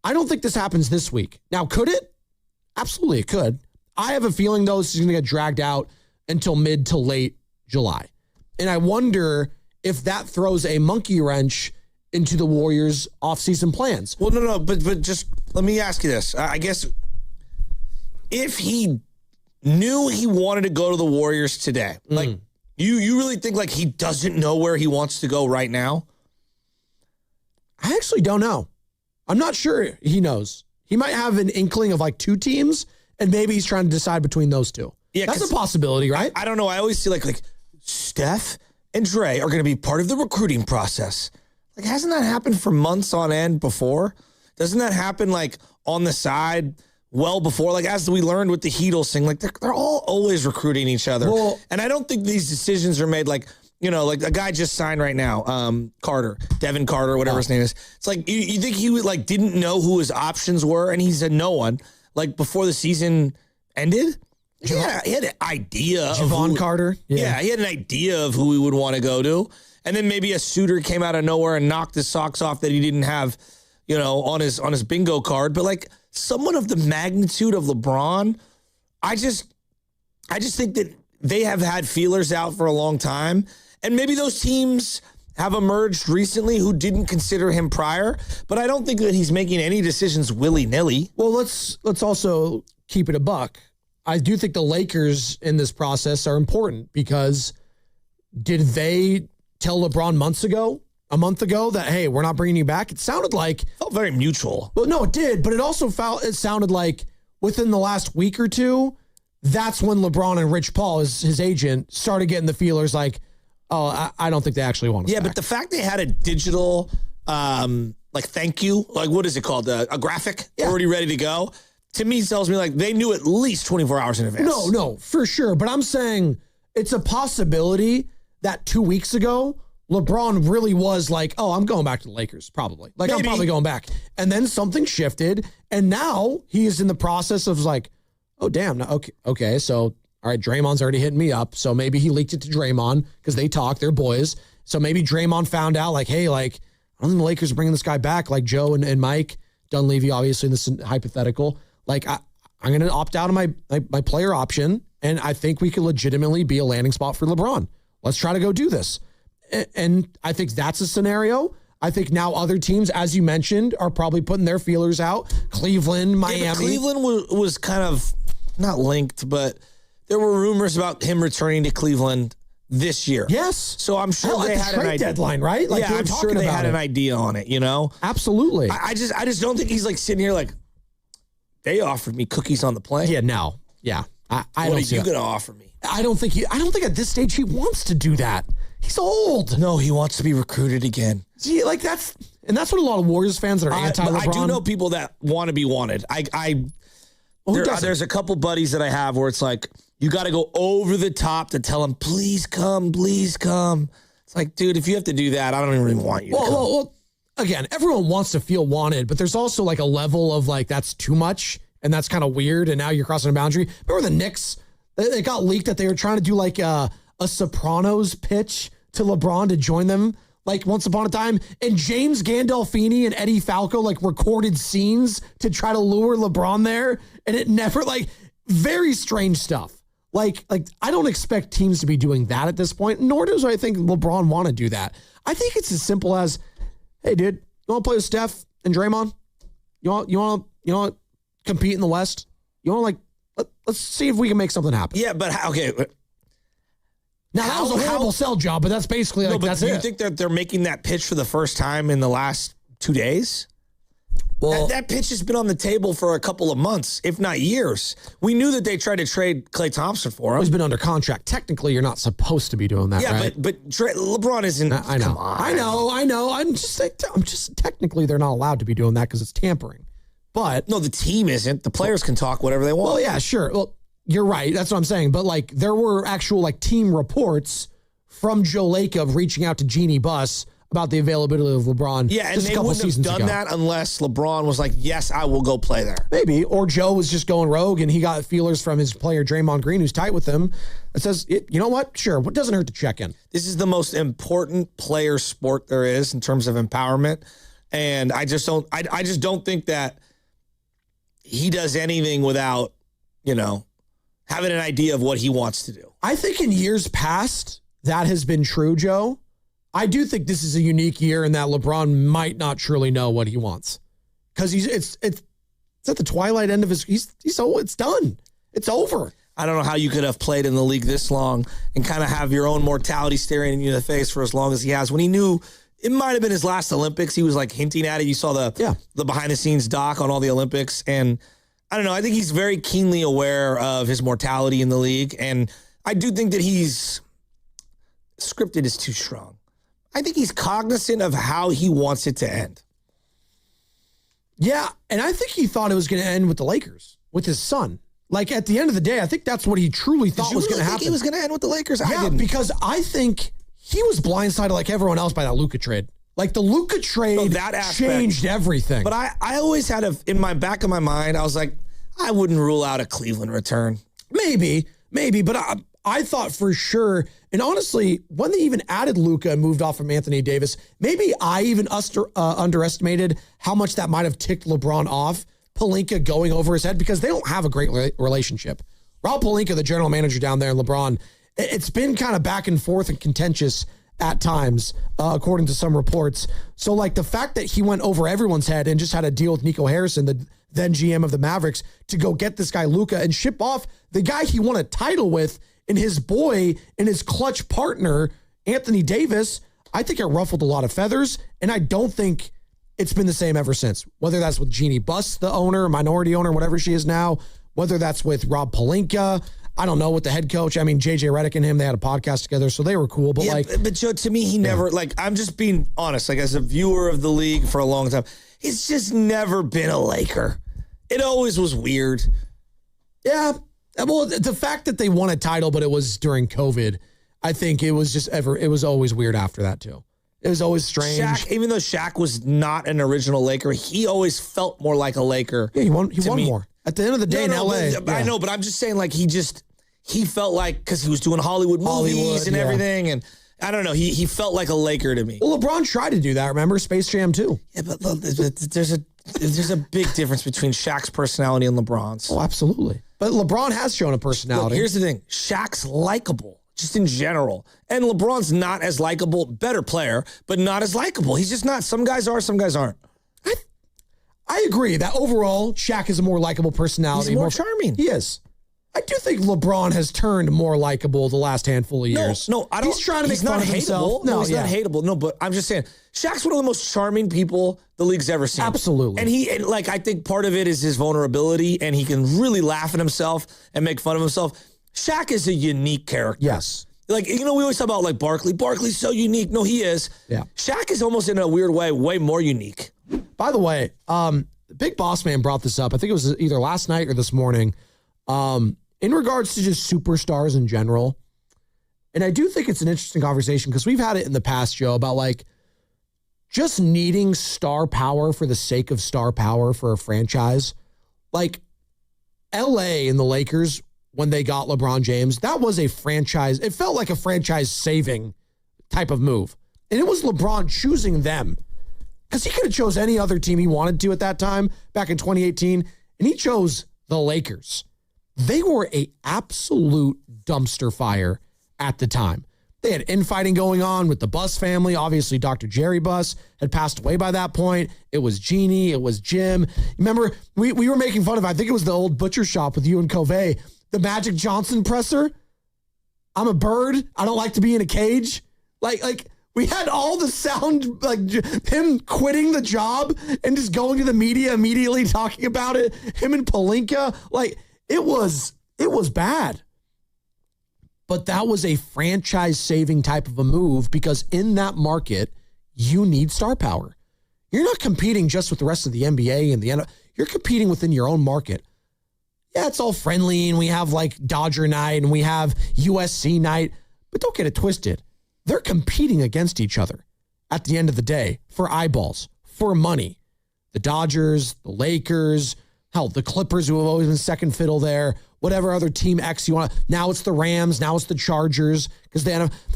I don't think this happens this week. Now, could it? Absolutely, it could. I have a feeling, though, this is going to get dragged out until mid to late July. And I wonder if that throws a monkey wrench into the Warriors' offseason plans. Well, no, but just let me ask you this. I guess if he knew he wanted to go to the Warriors today, like, you really think, like, he doesn't know where he wants to go right now? I actually don't know. I'm not sure he knows. He might have an inkling of like two teams, and maybe he's trying to decide between those two. Yeah, that's a possibility, right? I don't know. I always see like Steph and Dre are going to be part of the recruiting process. Like, hasn't that happened for months on end before? Doesn't that happen like on the side well before? Like, as we learned with the Heatles thing, like they're all always recruiting each other. Well, and I don't think these decisions are made like, you know, like a guy just signed right now, Devin Carter, whatever his name is. It's like, you think he would like didn't know who his options were, and he said no one, like before the season ended? He had an idea Javon Carter? Yeah, he had an idea of who he would want to go to. And then maybe a suitor came out of nowhere and knocked his socks off that he didn't have, you know, on his bingo card. But like someone of the magnitude of LeBron, I just think that they have had feelers out for a long time. And maybe those teams have emerged recently who didn't consider him prior, but I don't think that he's making any decisions willy-nilly. Well, let's also keep it a buck. I do think the Lakers in this process are important because did they tell LeBron a month ago that, hey, we're not bringing you back? It sounded like... Felt very mutual. Well, no, it did, but it sounded like within the last week or two, that's when LeBron and Rich Paul, his agent, started getting the feelers like, oh, I don't think they actually want us back. But the fact they had a digital, like, thank you, like, what is it called? A graphic already ready to go, to me tells me, like, they knew at least 24 hours in advance. No, for sure. But I'm saying it's a possibility that 2 weeks ago, LeBron really was like, oh, I'm going back to the Lakers, probably. Like, maybe. I'm probably going back. And then something shifted, and now he is in the process of, like, oh, damn, okay, so... All right, Draymond's already hitting me up, so maybe he leaked it to Draymond because they talk, they're boys. So maybe Draymond found out, like, hey, like, I don't think the Lakers are bringing this guy back, like Joe and Mike Dunleavy, obviously, in this hypothetical. Like, I'm going to opt out of my player option, and I think we could legitimately be a landing spot for LeBron. Let's try to go do this. And I think that's a scenario. I think now other teams, as you mentioned, are probably putting their feelers out. Cleveland, Miami. Yeah, Cleveland was kind of not linked, but... There were rumors about him returning to Cleveland this year. Yes. So I'm sure they had an idea. Deadline, right? Like, yeah, I'm sure they had an idea on it, you know? Absolutely. I just don't think he's like sitting here like, they offered me cookies on the plane. Yeah, no. Yeah. I don't What are you going to offer me? I don't think at this stage he wants to do that. He's old. No, he wants to be recruited again. See, like that's what a lot of Warriors fans that are anti-LeBron. I do know people that want to be wanted. There's a couple buddies that I have where it's like, you got to go over the top to tell him, please come, please come. It's like, dude, if you have to do that, I don't even really want you to come. Well, again, everyone wants to feel wanted, but there's also like a level of like, that's too much, and that's kind of weird, and now you're crossing a boundary. Remember the Knicks? It got leaked that they were trying to do like a Sopranos pitch to LeBron to join them like once upon a time, and James Gandolfini and Eddie Falco like recorded scenes to try to lure LeBron there, and it never, like, very strange stuff. Like I don't expect teams to be doing that at this point, nor does I think LeBron want to do that. I think it's as simple as, hey, dude, you want to play with Steph and Draymond? You want to compete in the West? You want to, like, let's see if we can make something happen. Yeah, but okay. Now, that was a horrible sell job, but that's basically like, that's it. Do you think that they're making that pitch for the first time in the last 2 days? Well, that pitch has been on the table for a couple of months, if not years. We knew that they tried to trade Klay Thompson for him. He's been under contract. Technically, you're not supposed to be doing that, right? but LeBron isn't. I know. Come on. I know. I'm just technically they're not allowed to be doing that because it's tampering. But no, the team isn't. The players can talk whatever they want. Well, yeah, sure. Well, you're right. That's what I'm saying. But like, there were actual like team reports from Joe Lacob reaching out to Jeannie Buss about the availability of LeBron. Yeah, and they wouldn't have done that unless LeBron was like, yes, I will go play there. Maybe. Or Joe was just going rogue and he got feelers from his player Draymond Green, who's tight with him, that says, you know what? Sure. What doesn't hurt to check in? This is the most important player sport there is in terms of empowerment. And I just don't think that he does anything without, having an idea of what he wants to do. I think in years past, that has been true, Joe. I do think this is a unique year in that LeBron might not truly know what he wants. Because it's at the twilight end of it's done. It's over. I don't know how you could have played in the league this long and kind of have your own mortality staring you in the face for as long as he has. When he knew it might have been his last Olympics, he was like hinting at it. You saw the behind the scenes doc on all the Olympics. And I don't know. I think he's very keenly aware of his mortality in the league. And I do think that scripted is too strong. I think he's cognizant of how he wants it to end. Yeah, and I think he thought it was going to end with the Lakers, with his son. Like, at the end of the day, I think that's what he truly thought was going to happen. He was going to end with the Lakers? Yeah, because I think he was blindsided like everyone else by that Luka trade. Like, the Luka trade changed everything. But I always had in my back of my mind, I was like, I wouldn't rule out a Cleveland return. Maybe, but I thought for sure, and honestly, when they even added Luka and moved off from Anthony Davis, maybe I even underestimated how much that might have ticked LeBron off, Pelinka going over his head, because they don't have a great relationship. Rob Pelinka, the general manager down there, and LeBron, it's been kind of back and forth and contentious at times, according to some reports. So, like, the fact that he went over everyone's head and just had a deal with Nico Harrison, the then GM of the Mavericks, to go get this guy Luka and ship off the guy he won a title with and his boy and his clutch partner, Anthony Davis, I think it ruffled a lot of feathers, and I don't think it's been the same ever since. Whether that's with Jeannie Buss, the owner, minority owner, whatever she is now, whether that's with Rob Pelinka, I don't know, with the head coach. I mean, JJ Redick and him, they had a podcast together, so they were cool. But but Joe, to me, he never, I'm just being honest, as a viewer of the league for a long time, it's just never been a Laker. It always was weird. Yeah. Well, the fact that they won a title, but it was during COVID, I think it was always weird after that too. It was always strange. Shaq, even though Shaq was not an original Laker, he always felt more like a Laker. Yeah, he won more. At the end of the day in LA. I know, but I'm just saying, he felt like, because he was doing Hollywood movies and everything, and I don't know, he felt like a Laker to me. Well, LeBron tried to do that, remember? Space Jam 2. Yeah, but look, there's a big difference between Shaq's personality and LeBron's. Oh, absolutely. But LeBron has shown a personality. Look, here's the thing. Shaq's likable, just in general. And LeBron's not as likable, better player, but not as likable. He's just not. Some guys are, some guys aren't. I agree that overall, Shaq is a more likable personality. He's more charming. He is. I do think LeBron has turned more likable the last handful of years. No, I don't. He's trying to make fun of himself. No, he's not hateable. No, but I'm just saying, Shaq's one of the most charming people the league's ever seen. Absolutely. And I think part of it is his vulnerability, and he can really laugh at himself and make fun of himself. Shaq is a unique character. Yes. We always talk about Barkley. Barkley's so unique. No, he is. Yeah. Shaq is almost in a weird way more unique. By the way, Big Boss Man brought this up. I think it was either last night or this morning. In regards to just superstars in general. And I do think it's an interesting conversation because we've had it in the past, Joe, about just needing star power for the sake of star power for a franchise. LA and the Lakers, when they got LeBron James, that was a franchise. It felt like a franchise saving type of move. And it was LeBron choosing them. Because he could have chose any other team he wanted to at that time, back in 2018, and he chose the Lakers. They were an absolute dumpster fire at the time. They had infighting going on with the Buss family. Obviously, Dr. Jerry Buss had passed away by that point. It was Jeannie. It was Jim. Remember, we were making fun of, I think it was the old butcher shop with you and Covey, the Magic Johnson presser. I'm a bird. I don't like to be in a cage. We had all the sound, him quitting the job and just going to the media immediately talking about it. Him and Pelinka. It was bad. But that was a franchise-saving type of a move because in that market, you need star power. You're not competing just with the rest of the NBA and the NFL. You're competing within your own market. Yeah, it's all friendly, and we have Dodger night, and we have USC night. But don't get it twisted. They're competing against each other at the end of the day for eyeballs, for money. The Dodgers, the Lakers, hell, the Clippers, who have always been second fiddle there, whatever other team X you want. Now it's the Rams. Now it's the Chargers. Because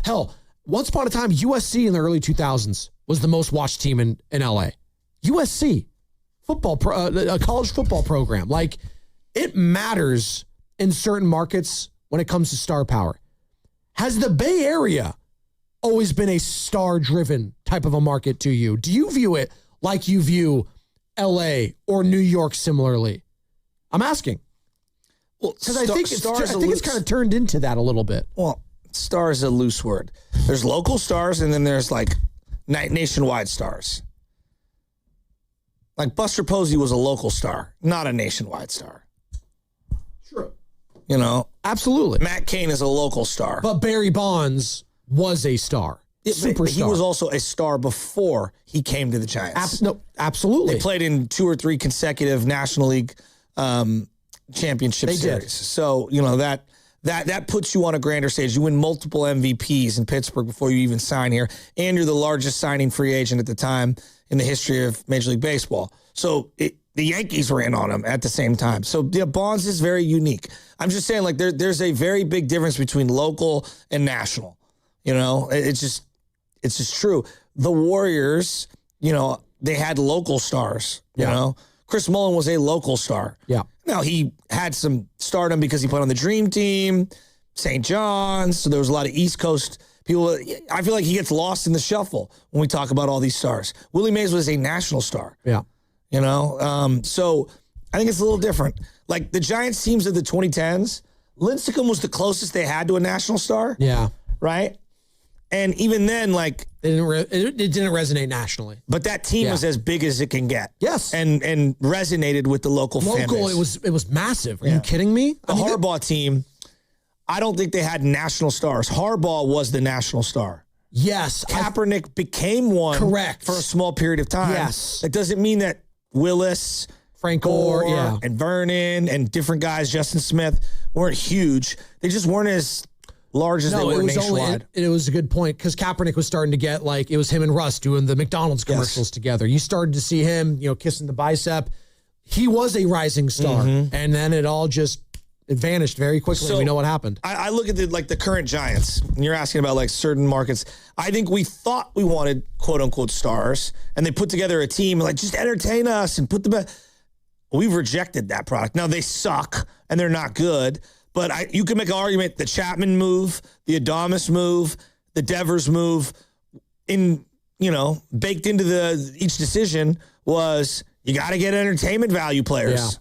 hell, once upon a time, USC in the early 2000s was the most watched team in LA. USC a college football program. Like, it matters in certain markets when it comes to star power. Has the Bay Area always been a star-driven type of a market to you? Do you view it like you view LA or New York similarly? I'm asking. Well, because I think it's kind of turned into that a little bit. Well, star is a loose word. There's local stars, and then there's like nationwide stars. Like Buster Posey was a local star, not a nationwide star. True. You know? Absolutely. Matt Cain is a local star. But Barry Bonds was a star. Superstar. He was also a star before he came to the Giants. Absolutely. They played in 2 or 3 consecutive National League championship series. Did. So, you know, that puts you on a grander stage. You win multiple MVPs in Pittsburgh before you even sign here, and you're the largest signing free agent at the time in the history of Major League Baseball. So the Yankees were in on him at the same time. So yeah, Bonds is very unique. I'm just saying, like, there's a very big difference between local and national. You know, it's just true. The Warriors, you know, they had local stars. You know, Chris Mullin was a local star. Yeah. Now, he had some stardom because he played on the Dream Team, St. John's, so there was a lot of East Coast people. I feel like he gets lost in the shuffle when we talk about all these stars. Willie Mays was a national star. Yeah. You know? So I think it's a little different. Like the Giants teams of the 2010s, Lincecum was the closest they had to a national star. Yeah. Right? And even then, like... It didn't resonate nationally. But that team was as big as it can get. Yes. And resonated with the local fan base. It was massive. Are you kidding me? The Harbaugh team, I don't think they had national stars. Harbaugh was the national star. Yes. Kaepernick became one. Correct. For a small period of time. Yes. That doesn't mean that Willis, Frank Gore, and Vernon and different guys, Justin Smith, weren't huge. They just weren't as large as they were nationwide. It was a good point because Kaepernick was starting to get like, it was him and Russ doing the McDonald's commercials together. You started to see him, you know, kissing the bicep. He was a rising star. And then it all just vanished very quickly. So we know what happened. I look at the current Giants, and you're asking about like certain markets. I think we thought we wanted quote unquote stars, and they put together a team like, just entertain us and put the best. We've rejected that product. Now they suck and they're not good. But you can make an argument, the Chapman move, the Adames move, the Devers move, baked into each decision was you got to get entertainment value players.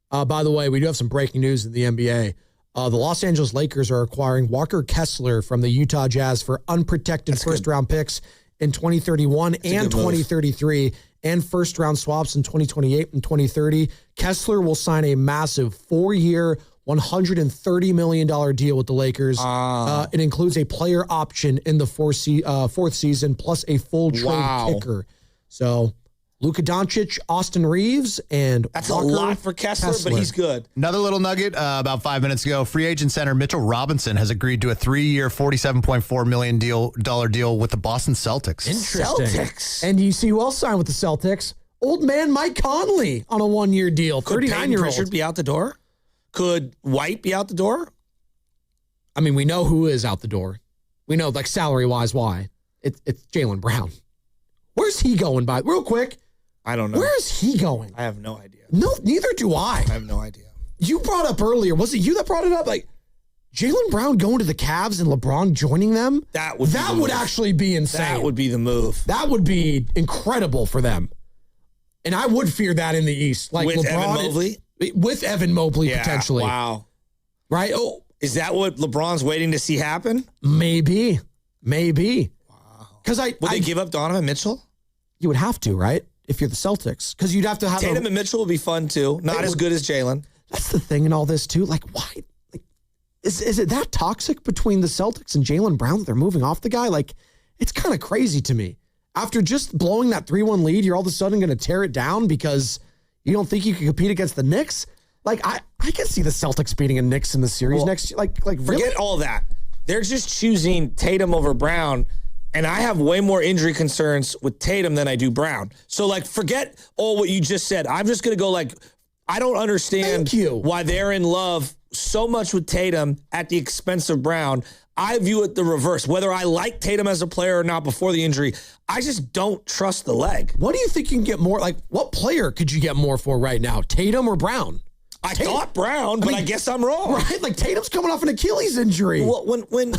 Yeah. By the way, we do have some breaking news in the NBA. The Los Angeles Lakers are acquiring Walker Kessler from the Utah Jazz for unprotected first-round picks in 2031 and 2033 and first-round swaps in 2028 and 2030. Kessler will sign a massive 4-year, $130 million deal with the Lakers. It includes a player option in the fourth season, plus a full trade kicker. So Luka Doncic, Austin Reeves, and that's Walker a lot for Kessler, but he's good. Another little nugget about 5 minutes ago. Free agent center Mitchell Robinson has agreed to a 3-year, $47.4 million deal with the Boston Celtics. Interesting. Celtics. And you see who else signed with the Celtics? Old man Mike Conley on a 1-year deal. 39-year-old. Could Pritchard be out the door? Could White be out the door? I mean, we know who is out the door. We know, like, salary-wise, why. It's Jaylen Brown. Where's he going by? Real quick. I don't know. Where is he going? I have no idea. No, neither do I. I have no idea. You brought up earlier, was it you that brought it up? Like, Jaylen Brown going to the Cavs and LeBron joining them? That would actually be insane. That would be the move. That would be incredible for them. And I would fear that in the East. Like with LeBron Evan Mobley? With Evan Mobley, potentially. Wow. Right? Oh, is that what LeBron's waiting to see happen? Maybe. Wow. Because would they give up Donovan Mitchell? You would have to, right? If you're the Celtics, because you'd have to have Tatum and Mitchell would be fun too. Not as good as Jaylen. That's the thing in all this too. Like, why? Like, is it that toxic between the Celtics and Jaylen Brown that they're moving off the guy? Like, it's kind of crazy to me. After just blowing that 3-1 lead, you're all of a sudden going to tear it down because you don't think you can compete against the Knicks? Like, I can see the Celtics beating a Knicks in the series next year. Like forget really? all that. They're just choosing Tatum over Brown, and I have way more injury concerns with Tatum than I do Brown. So, like, forget all what you just said. I'm just going to go, like, I don't understand why they're in love so much with Tatum at the expense of Brown. I view it the reverse. Whether I like Tatum as a player or not before the injury, I just don't trust the leg. What do you think you can get more? Like, what player could you get more for right now? Tatum or Brown? I thought Brown, but I guess I'm wrong. Right? Like, Tatum's coming off an Achilles injury. Well, when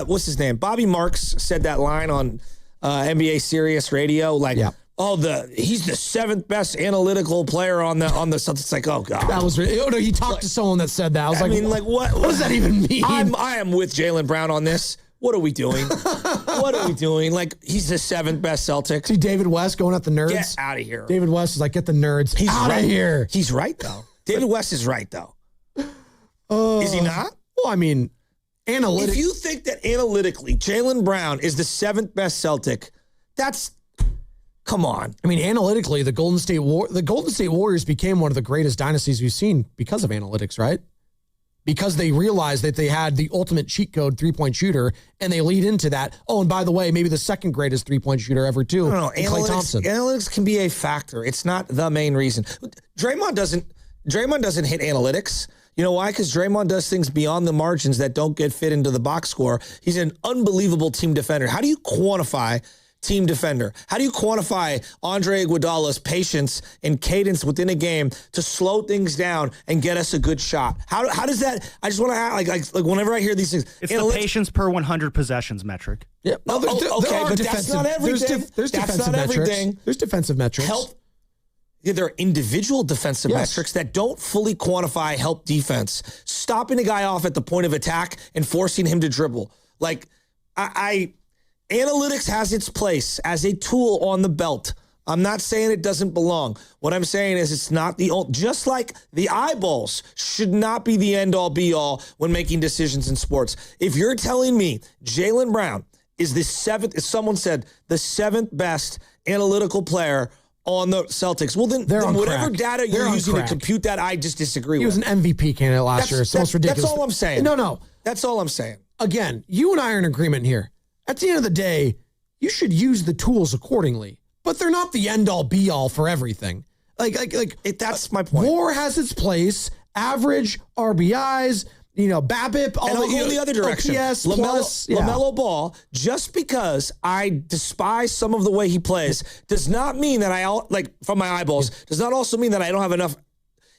what's his name? Bobby Marks said that line on NBA Sirius Radio, like, he's the 7th best analytical player on the Celtics. It's like, oh God. That was he talked to someone that said that. I was what does that even mean? I am with Jaylen Brown on this. What are we doing? What are we doing? Like, he's the 7th best Celtic. See David West going at the nerds? Get out of here. David West is like, get the nerds out of here. He's right, though. David West is right, though. Is he not? Well, I mean, analytics. If you think that analytically Jaylen Brown is the 7th best Celtic, come on. I mean, analytically, the Golden State Warriors became one of the greatest dynasties we've seen because of analytics, right? Because they realized that they had the ultimate cheat code 3-point shooter, and they lead into that. Oh, and by the way, maybe the second greatest 3-point shooter ever, too. No, Klay Thompson. Analytics can be a factor. It's not the main reason. Draymond doesn't hit analytics. You know why? Because Draymond does things beyond the margins that don't get fit into the box score. He's an unbelievable team defender. How do you quantify team defender? How do you quantify Andre Iguodala's patience and cadence within a game to slow things down and get us a good shot? How does that? I just want to act like whenever I hear these things, it's the patience per 100 possessions metric. Yeah, but that's not everything. There's defensive metrics. There's defensive metrics. There are individual defensive metrics that don't fully quantify help defense. Stopping a guy off at the point of attack and forcing him to dribble. Like, analytics has its place as a tool on the belt. I'm not saying it doesn't belong. What I'm saying is it's not just like the eyeballs should not be the end-all be-all when making decisions in sports. If you're telling me Jaylen Brown is the 7th, as someone said, the 7th best analytical player on the Celtics, well, then whatever data you're using to compute that, I just disagree with. He was an MVP candidate last year. It's almost ridiculous. That's all I'm saying. No. That's all I'm saying. Again, you and I are in agreement here. At the end of the day, you should use the tools accordingly, but they're not the end-all be-all for everything. That's my point. WAR has its place. Average RBIs, BABIP. And I'll go in the other direction. OPS, LaMelo Ball, just because I despise some of the way he plays, does not mean that from my eyeballs, does not also mean that I don't have enough.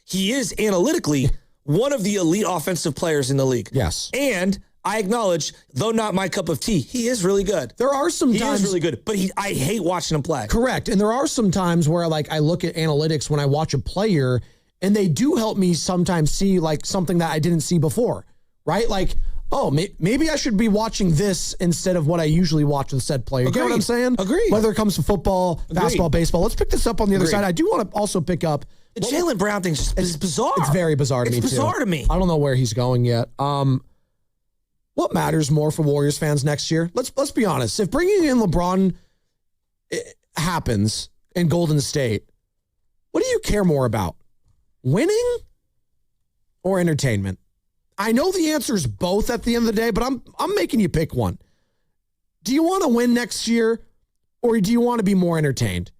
He is analytically one of the elite offensive players in the league. Yes. And I acknowledge, though not my cup of tea, he is really good. There are some times. He is really good, but I hate watching him play. Correct. And there are some times where I look at analytics when I watch a player, and they do help me sometimes see something that I didn't see before, right? Like, oh, maybe I should be watching this instead of what I usually watch with said player. You get what I'm saying? Agreed. Whether it comes to football, basketball, baseball. Let's pick this up on the other side. I do want to also pick up. The Jaylen Brown thing is bizarre. It's very bizarre to me, too. It's bizarre to me. I don't know where he's going yet. What matters more for Warriors fans next year? Let's be honest. If bringing in LeBron happens in Golden State, what do you care more about? Winning or entertainment? I know the answer is both at the end of the day, but I'm making you pick one. Do you want to win next year, or do you want to be more entertained?